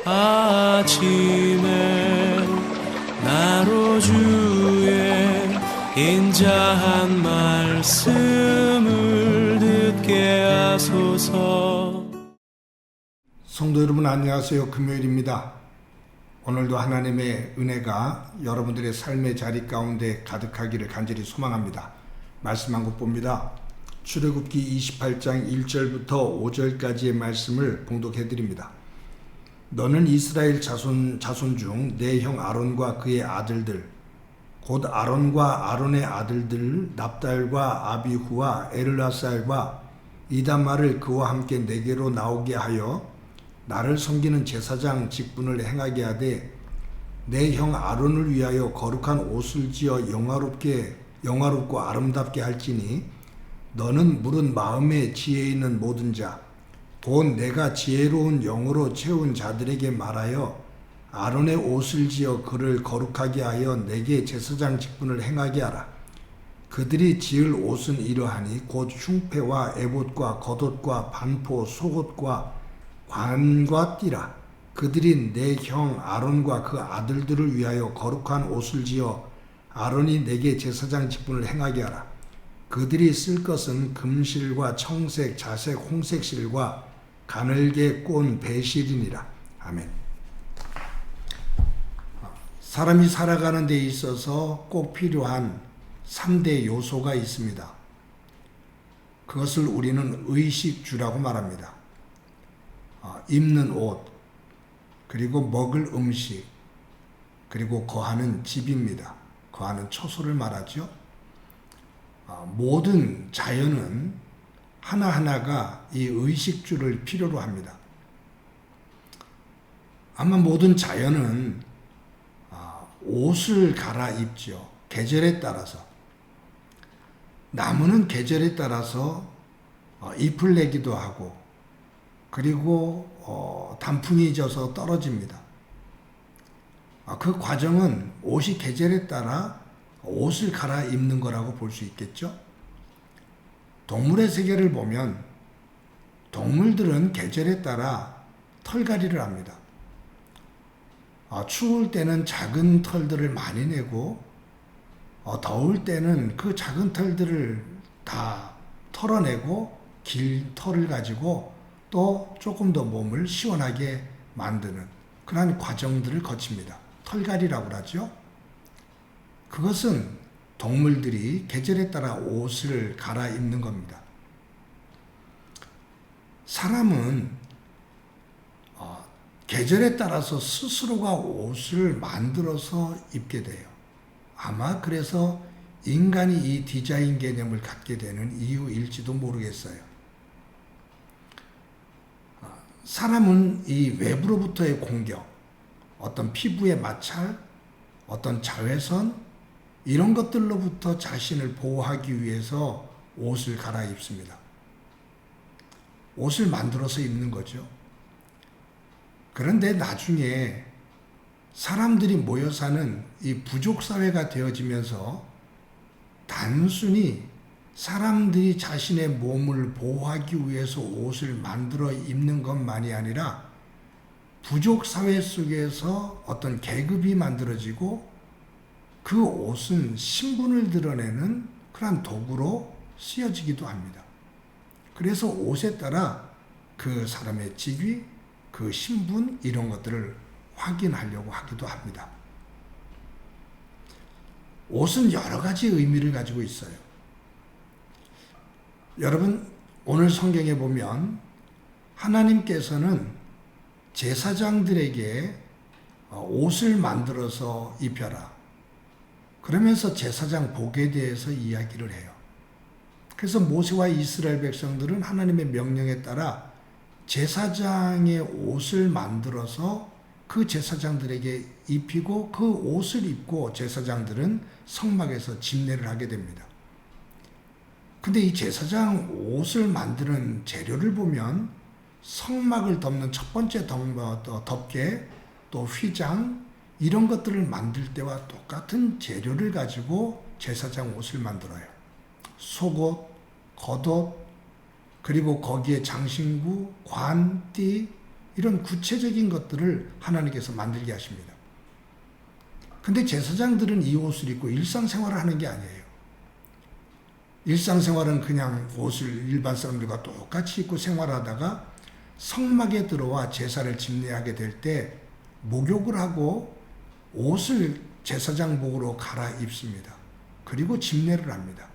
아침에 나로 주의 인자한 말씀을 듣게 하소서. 성도 여러분 안녕하세요. 금요일입니다. 오늘도 하나님의 은혜가 여러분들의 삶의 자리 가운데 가득하기를 간절히 소망합니다. 말씀 한 곡 봅니다. 출애굽기 28장 1절부터 5절까지의 말씀을 봉독해 드립니다. 너는 이스라엘 자손 중 내 형 아론과 그의 아들들 곧 아론과 아론의 아들들 납달과 아비후와 엘르아살과 이다말을 그와 함께 내게로 나오게 하여 나를 섬기는 제사장 직분을 행하게 하되 내 형 아론을 위하여 거룩한 옷을 지어 영화롭고 아름답게 할지니 너는 물은 마음에 지혜 있는 모든 자 곧 내가 지혜로운 영으로 채운 자들에게 말하여 아론의 옷을 지어 그를 거룩하게 하여 내게 제사장 직분을 행하게 하라. 그들이 지을 옷은 이러하니 곧 흉패와 에봇과 겉옷과 반포 속옷과 관과 띠라. 그들이 내 형 아론과 그 아들들을 위하여 거룩한 옷을 지어 아론이 내게 제사장 직분을 행하게 하라. 그들이 쓸 것은 금실과 청색, 자색, 홍색실과 가늘게 꼰 배실이니라. 아멘. 사람이 살아가는 데 있어서 꼭 필요한 3대 요소가 있습니다. 그것을 우리는 의식주라고 말합니다. 입는 옷, 그리고 먹을 음식, 그리고 거하는 집입니다. 거하는 처소를 말하죠. 모든 자연은 하나하나가 이 의식주를 필요로 합니다. 아마 모든 자연은 옷을 갈아입죠. 계절에 따라서. 나무는 계절에 따라서 잎을 내기도 하고 그리고 단풍이 져서 떨어집니다. 그 과정은 옷이 계절에 따라 옷을 갈아입는 거라고 볼 수 있겠죠. 동물의 세계를 보면 동물들은 계절에 따라 털갈이를 합니다. 추울 때는 작은 털들을 많이 내고 더울 때는 그 작은 털들을 다 털어내고 긴 털을 가지고 또 조금 더 몸을 시원하게 만드는 그러한 과정들을 거칩니다. 털갈이라고 하죠. 그것은 동물들이 계절에 따라 옷을 갈아입는 겁니다. 사람은 계절에 따라서 스스로가 옷을 만들어서 입게 돼요. 아마 그래서 인간이 이 디자인 개념을 갖게 되는 이유일지도 모르겠어요. 사람은 이 외부로부터의 공격, 어떤 피부의 마찰, 어떤 자외선 이런 것들로부터 자신을 보호하기 위해서 옷을 갈아입습니다. 옷을 만들어서 입는 거죠. 그런데 나중에 사람들이 모여 사는 이 부족 사회가 되어지면서 단순히 사람들이 자신의 몸을 보호하기 위해서 옷을 만들어 입는 것만이 아니라 부족 사회 속에서 어떤 계급이 만들어지고 그 옷은 신분을 드러내는 그런 도구로 쓰여지기도 합니다. 그래서 옷에 따라 그 사람의 직위, 그 신분 이런 것들을 확인하려고 하기도 합니다. 옷은 여러 가지 의미를 가지고 있어요. 여러분 오늘 성경에 보면 하나님께서는 제사장들에게 옷을 만들어서 입혀라. 그러면서 제사장 복에 대해서 이야기를 해요. 그래서 모세와 이스라엘 백성들은 하나님의 명령에 따라 제사장의 옷을 만들어서 그 제사장들에게 입히고 그 옷을 입고 제사장들은 성막에서 집례를 하게 됩니다. 근데 이 제사장 옷을 만드는 재료를 보면 성막을 덮는 첫 번째 덮개, 또 휘장 이런 것들을 만들 때와 똑같은 재료를 가지고 제사장 옷을 만들어요. 속옷, 겉옷, 그리고 거기에 장신구, 관, 띠 이런 구체적인 것들을 하나님께서 만들게 하십니다. 근데 제사장들은 이 옷을 입고 일상생활을 하는 게 아니에요. 일상생활은 그냥 옷을 일반 사람들과 똑같이 입고 생활하다가 성막에 들어와 제사를 집례하게 될 때 목욕을 하고 옷을 제사장복으로 갈아입습니다. 그리고 집례를 합니다.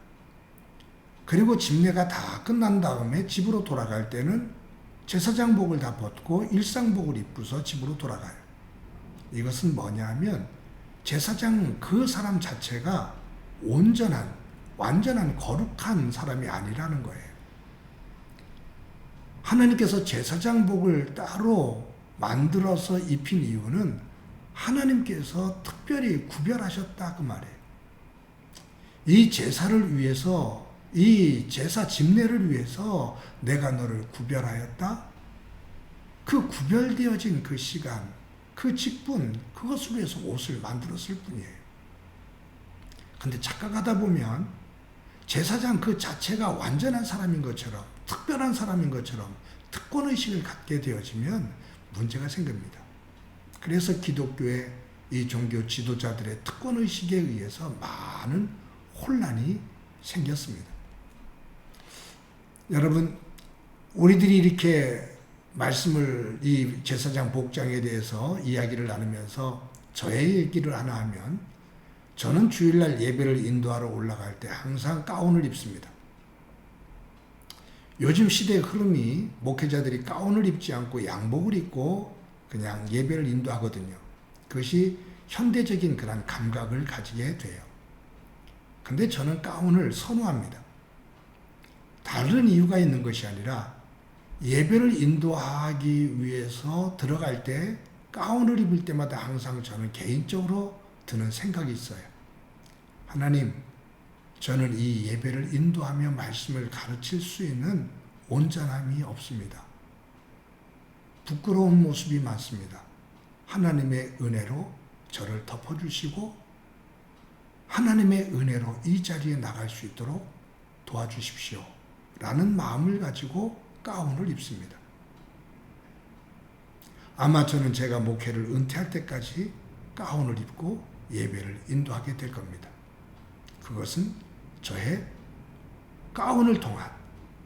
그리고 집례가 다 끝난 다음에 집으로 돌아갈 때는 제사장복을 다 벗고 일상복을 입고서 집으로 돌아가요. 이것은 뭐냐 하면 제사장 그 사람 자체가 완전한 거룩한 사람이 아니라는 거예요. 하나님께서 제사장복을 따로 만들어서 입힌 이유는 하나님께서 특별히 구별하셨다 그 말이에요. 이 제사를 위해서, 이 제사 집례를 위해서 내가 너를 구별하였다. 그 구별되어진 그 시간, 그 직분, 그것을 위해서 옷을 만들었을 뿐이에요. 근데 착각하다 보면 제사장 그 자체가 완전한 사람인 것처럼, 특별한 사람인 것처럼 특권의식을 갖게 되어지면 문제가 생깁니다. 그래서 기독교의 이 종교 지도자들의 특권의식에 의해서 많은 혼란이 생겼습니다. 여러분, 우리들이 이렇게 말씀을 이 제사장 복장에 대해서 이야기를 나누면서 저의 얘기를 하나 하면 저는 주일날 예배를 인도하러 올라갈 때 항상 가운을 입습니다. 요즘 시대의 흐름이 목회자들이 가운을 입지 않고 양복을 입고 그냥 예배를 인도하거든요. 그것이 현대적인 그런 감각을 가지게 돼요. 근데 저는 가운을 선호합니다. 다른 이유가 있는 것이 아니라 예배를 인도하기 위해서 들어갈 때 가운을 입을 때마다 항상 저는 개인적으로 드는 생각이 있어요. 하나님, 저는 이 예배를 인도하며 말씀을 가르칠 수 있는 온전함이 없습니다. 부끄러운 모습이 많습니다. 하나님의 은혜로 저를 덮어주시고 하나님의 은혜로 이 자리에 나갈 수 있도록 도와주십시오. 라는 마음을 가지고 가운을 입습니다. 아마 저는 제가 목회를 은퇴할 때까지 가운을 입고 예배를 인도하게 될 겁니다. 그것은 저의 가운을 통한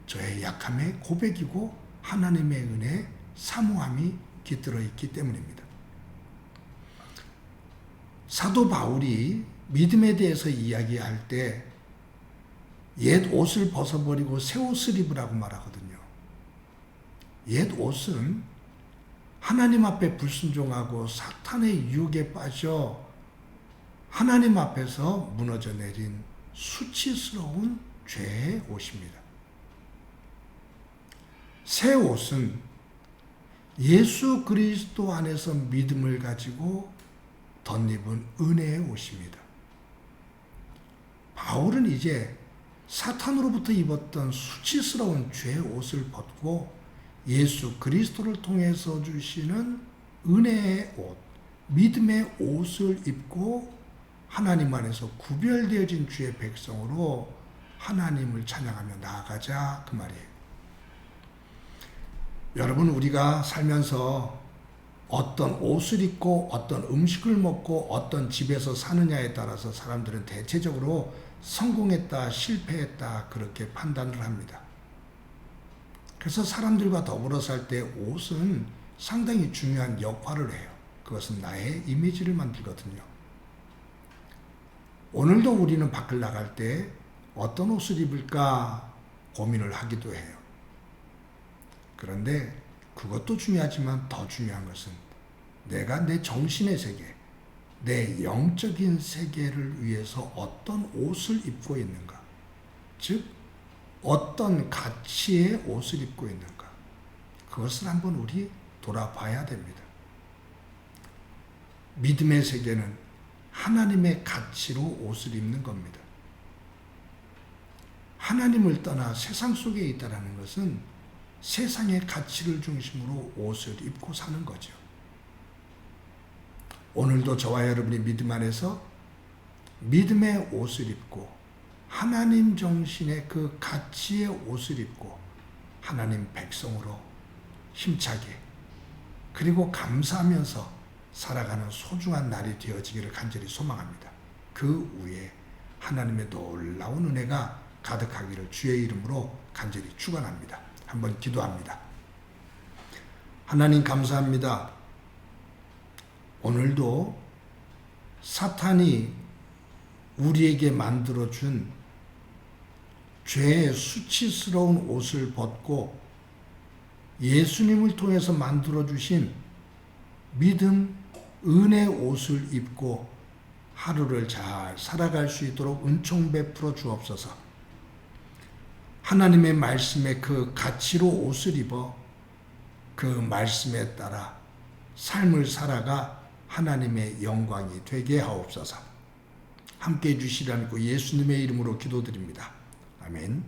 저의 약함의 고백이고 하나님의 은혜의 사모함이 깃들어 있기 때문입니다. 사도 바울이 믿음에 대해서 이야기할 때 옛 옷을 벗어버리고 새 옷을 입으라고 말하거든요. 옛 옷은 하나님 앞에 불순종하고 사탄의 유혹에 빠져 하나님 앞에서 무너져 내린 수치스러운 죄의 옷입니다. 새 옷은 예수 그리스도 안에서 믿음을 가지고 덧입은 은혜의 옷입니다. 바울은 이제 사탄으로부터 입었던 수치스러운 죄의 옷을 벗고 예수 그리스도를 통해서 주시는 은혜의 옷, 믿음의 옷을 입고 하나님 안에서 구별되어진 주의 백성으로 하나님을 찬양하며 나아가자 그 말이에요. 여러분, 우리가 살면서 어떤 옷을 입고 어떤 음식을 먹고 어떤 집에서 사느냐에 따라서 사람들은 대체적으로 성공했다, 실패했다 그렇게 판단을 합니다. 그래서 사람들과 더불어 살 때 옷은 상당히 중요한 역할을 해요. 그것은 나의 이미지를 만들거든요. 오늘도 우리는 밖을 나갈 때 어떤 옷을 입을까 고민을 하기도 해요. 그런데 그것도 중요하지만 더 중요한 것은 내가 내 정신의 세계, 내 영적인 세계를 위해서 어떤 옷을 입고 있는가, 즉 어떤 가치의 옷을 입고 있는가, 그것을 한번 우리 돌아봐야 됩니다. 믿음의 세계는 하나님의 가치로 옷을 입는 겁니다. 하나님을 떠나 세상 속에 있다는 것은 세상의 가치를 중심으로 옷을 입고 사는 거죠. 오늘도 저와 여러분이 믿음 안에서 믿음의 옷을 입고 하나님 정신의 그 가치의 옷을 입고 하나님 백성으로 힘차게 그리고 감사하면서 살아가는 소중한 날이 되어지기를 간절히 소망합니다. 그 후에 하나님의 놀라운 은혜가 가득하기를 주의 이름으로 간절히 축원합니다. 한번 기도합니다. 하나님 감사합니다. 오늘도 사탄이 우리에게 만들어준 죄의 수치스러운 옷을 벗고 예수님을 통해서 만들어주신 믿음, 은혜 옷을 입고 하루를 잘 살아갈 수 있도록 은총 베풀어 주옵소서. 하나님의 말씀에 그 가치로 옷을 입어 그 말씀에 따라 삶을 살아가 하나님의 영광이 되게 하옵소서. 함께 해주시라는 그 예수님의 이름으로 기도드립니다. 아멘.